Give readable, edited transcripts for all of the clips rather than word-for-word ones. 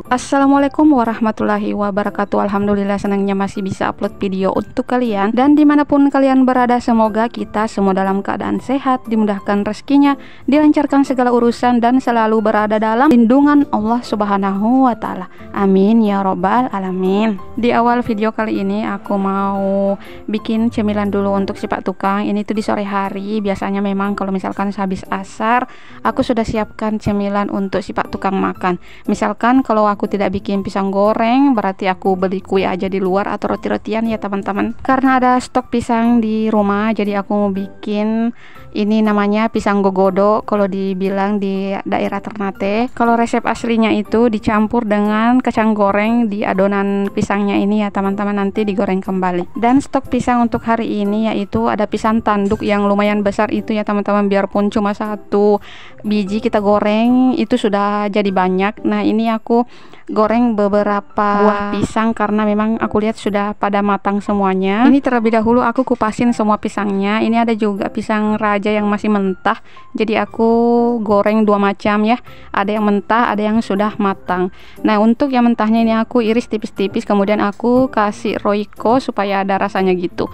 Assalamualaikum warahmatullahi wabarakatuh. Alhamdulillah senangnya masih bisa upload video untuk kalian. Dan dimanapun kalian berada, semoga kita semua dalam keadaan sehat, dimudahkan rezekinya, dilancarkan segala urusan, dan selalu berada dalam lindungan Allah subhanahu wa ta'ala. Amin ya robbal alamin. Di awal video kali ini aku mau bikin cemilan dulu untuk si Pak Tukang. Ini tuh di sore hari. Biasanya memang kalau misalkan habis asar, aku sudah siapkan cemilan untuk si Pak Tukang makan. Misalkan kalau aku tidak bikin pisang goreng, berarti aku beli kue aja di luar atau roti-rotian ya teman-teman. Karena ada stok pisang di rumah, jadi aku mau bikin ini namanya pisang gogodo kalau dibilang di daerah Ternate. Kalau resep aslinya itu dicampur dengan kacang goreng di adonan pisangnya ini ya teman-teman, nanti digoreng kembali. Dan stok pisang untuk hari ini yaitu ada pisang tanduk yang lumayan besar itu ya teman-teman, biarpun cuma satu biji kita goreng itu sudah jadi banyak. Nah ini aku goreng beberapa buah pisang karena memang aku lihat sudah pada matang semuanya. Ini terlebih dahulu aku kupasin semua pisangnya. Ini ada juga pisang raja yang masih mentah, jadi aku goreng dua macam ya, ada yang mentah, ada yang sudah matang. Nah untuk yang mentahnya ini aku iris tipis-tipis, kemudian aku kasih roiko supaya ada rasanya gitu.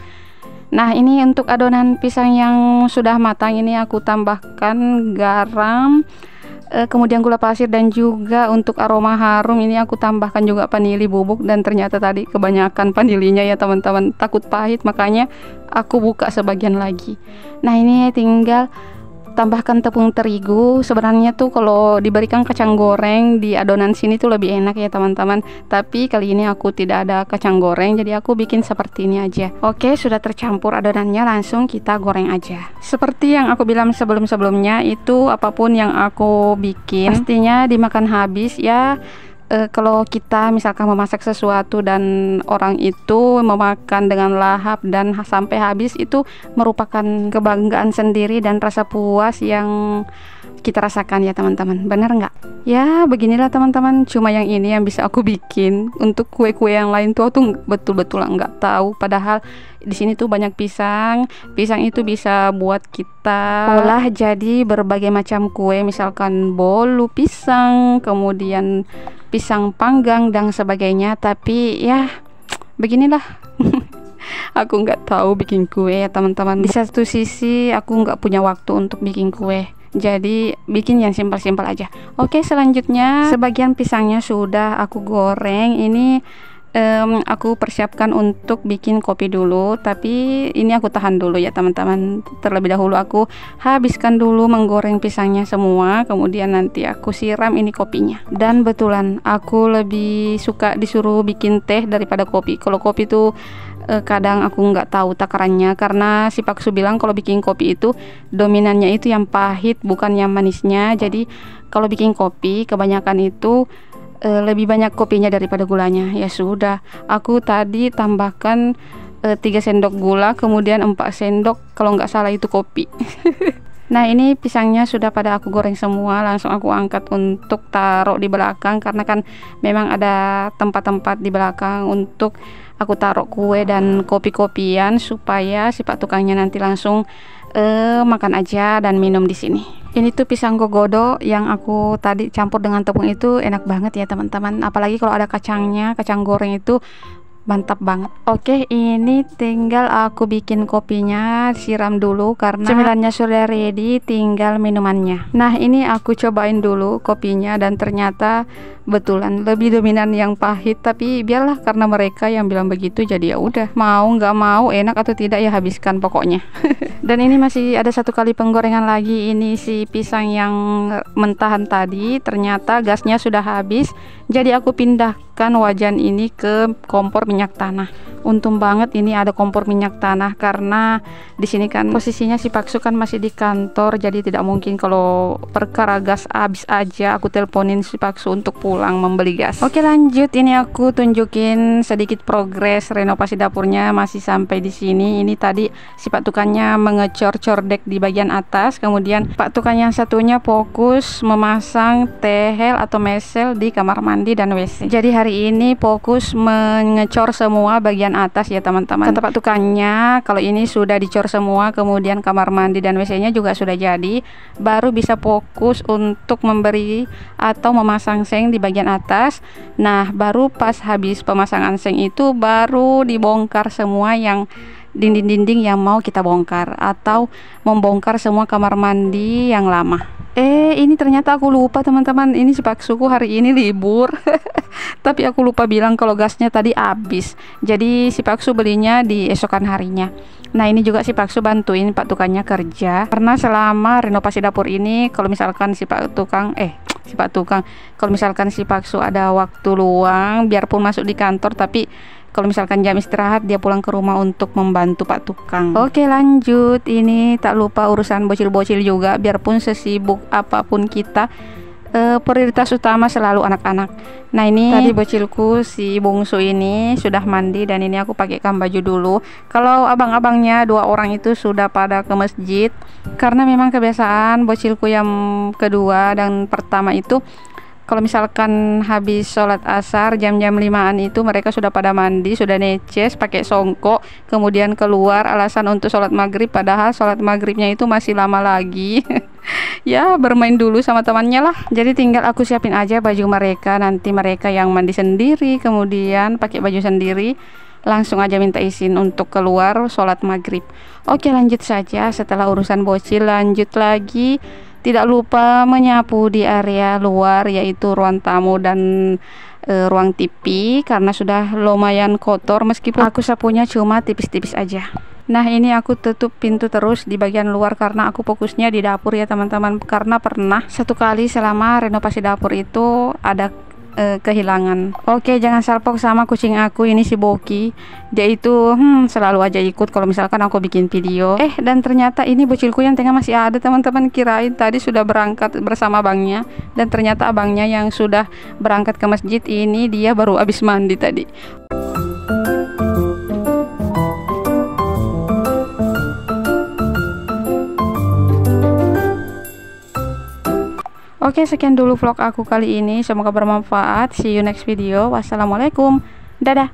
Nah ini untuk adonan pisang yang sudah matang ini aku tambahkan garam, kemudian gula pasir, dan juga untuk aroma harum ini aku tambahkan juga vanili bubuk. Dan ternyata tadi kebanyakan vanilinya ya teman-teman, takut pahit makanya aku buka sebagian lagi. Nah ini tinggal tambahkan tepung terigu. Sebenarnya tuh kalau diberikan kacang goreng di adonan sini tuh lebih enak ya teman-teman, tapi kali ini aku tidak ada kacang goreng, jadi aku bikin seperti ini aja. Oke, sudah tercampur adonannya, langsung kita goreng aja. Seperti yang aku bilang sebelum-sebelumnya, itu apapun yang aku bikin pastinya dimakan habis ya. Kalau kita misalkan memasak sesuatu dan orang itu memakan dengan lahap dan sampai habis, itu merupakan kebanggaan sendiri dan rasa puas yang kita rasakan ya teman-teman. Bener nggak? Ya beginilah teman-teman, cuma yang ini yang bisa aku bikin. Untuk kue-kue yang lain tuh betul-betul nggak tahu. Padahal di sini tuh banyak pisang. Pisang itu bisa buat kita olah jadi berbagai macam kue, misalkan bolu pisang, kemudian pisang panggang dan sebagainya. Tapi ya beginilah. Aku nggak tahu bikin kue ya teman-teman. Di satu sisi aku nggak punya waktu untuk bikin kue, jadi bikin yang simpel-simpel aja. Oke, selanjutnya sebagian pisangnya sudah aku goreng. Ini aku persiapkan untuk bikin kopi dulu, tapi ini aku tahan dulu ya teman-teman. Terlebih dahulu aku habiskan dulu menggoreng pisangnya semua, kemudian nanti aku siram ini kopinya. Dan betulan aku lebih suka disuruh bikin teh daripada kopi. Kalau kopi tuh kadang aku nggak tahu takarannya, karena si Paksu bilang kalau bikin kopi itu dominannya itu yang pahit bukan yang manisnya. Jadi kalau bikin kopi kebanyakan itu lebih banyak kopinya daripada gulanya. Ya sudah, aku tadi tambahkan 3 sendok gula, kemudian 4 sendok kalau nggak salah itu kopi. Nah ini pisangnya sudah pada aku goreng semua, langsung aku angkat untuk taruh di belakang, karena kan memang ada tempat-tempat di belakang untuk aku taruh kue dan kopi-kopian supaya si Pak Tukangnya nanti langsung makan aja dan minum di sini. Ini tuh pisang gogodo yang aku tadi campur dengan tepung itu enak banget ya teman-teman, apalagi kalau ada kacangnya, kacang goreng itu mantap banget. Oke, ini tinggal aku bikin kopinya, siram dulu karena cemilannya sudah ready, tinggal minumannya. Nah ini aku cobain dulu kopinya dan ternyata betulan lebih dominan yang pahit, tapi biarlah karena mereka yang bilang begitu, jadi ya udah, mau nggak mau, enak atau tidak ya habiskan pokoknya. Dan ini masih ada satu kali penggorengan lagi. Ini si pisang yang mentahan tadi ternyata gasnya sudah habis, jadi aku pindahkan wajan ini ke kompor minyak tanah. Untung banget ini ada kompor minyak tanah, karena di sini kan posisinya si Paksu kan masih di kantor, jadi tidak mungkin kalau perkara gas habis aja aku teleponin si Paksu untuk pulang membeli gas. Oke lanjut, ini aku tunjukin sedikit progres renovasi dapurnya masih sampai di sini. Ini tadi si Pak Tukangnya mengecor cordek di bagian atas, kemudian Pak Tukang yang satunya fokus memasang tehel atau mesel di kamar mandi dan WC. Jadi hari hari ini fokus mengecor semua bagian atas ya teman-teman. Kata Pak tukangnya kalau ini sudah dicor semua, kemudian kamar mandi dan WC-nya juga sudah jadi, baru bisa fokus untuk memberi atau memasang seng di bagian atas. Nah, baru pas habis pemasangan seng itu baru dibongkar semua yang dinding-dinding yang mau kita bongkar, atau membongkar semua kamar mandi yang lama. Ini ternyata aku lupa teman-teman, ini si paksuku hari ini libur. Tapi aku lupa bilang kalau gasnya tadi habis. Jadi si paksu belinya di esokan harinya. Nah, ini juga si paksu bantuin Pak tukangnya kerja. Karena selama renovasi dapur ini, kalau misalkan si Pak tukang kalau misalkan si paksu ada waktu luang, biarpun masuk di kantor, tapi kalau misalkan jam istirahat dia pulang ke rumah untuk membantu Pak tukang. Oke, lanjut. Ini tak lupa urusan bocil-bocil juga. Biarpun sesibuk apapun kita, prioritas utama selalu anak-anak. Nah, ini tadi bocilku si bungsu ini sudah mandi dan ini aku pakaikan baju dulu. Kalau abang-abangnya 2 orang itu sudah pada ke masjid, karena memang kebiasaan bocilku yang kedua dan pertama itu kalau misalkan habis sholat asar jam-jam 5-an itu mereka sudah pada mandi, sudah neces, pakai songkok, kemudian keluar alasan untuk sholat maghrib, padahal sholat maghribnya itu masih lama lagi. Ya, bermain dulu sama temannya lah. Jadi tinggal aku siapin aja baju mereka, nanti mereka yang mandi sendiri, kemudian pakai baju sendiri, langsung aja minta izin untuk keluar sholat maghrib. Oke, lanjut saja. Setelah urusan bocil, lanjut lagi. Tidak lupa menyapu di area luar, yaitu ruang tamu dan ruang TV, karena sudah lumayan kotor meskipun aku sapunya cuma tipis-tipis aja. Nah, ini aku tutup pintu terus di bagian luar karena aku fokusnya di dapur ya teman-teman. Karena pernah satu kali selama renovasi dapur itu ada kehilangan. Oke, jangan salpok sama kucing aku ini, si Boki. Dia itu selalu aja ikut kalau misalkan aku bikin video. Dan ternyata ini bocilku yang tengah masih ada teman-teman. Kirain tadi sudah berangkat bersama abangnya, dan ternyata abangnya yang sudah berangkat ke masjid, ini dia baru habis mandi tadi. Oke, sekian dulu vlog aku kali ini. Semoga bermanfaat. See you next video. Wassalamualaikum. Dadah.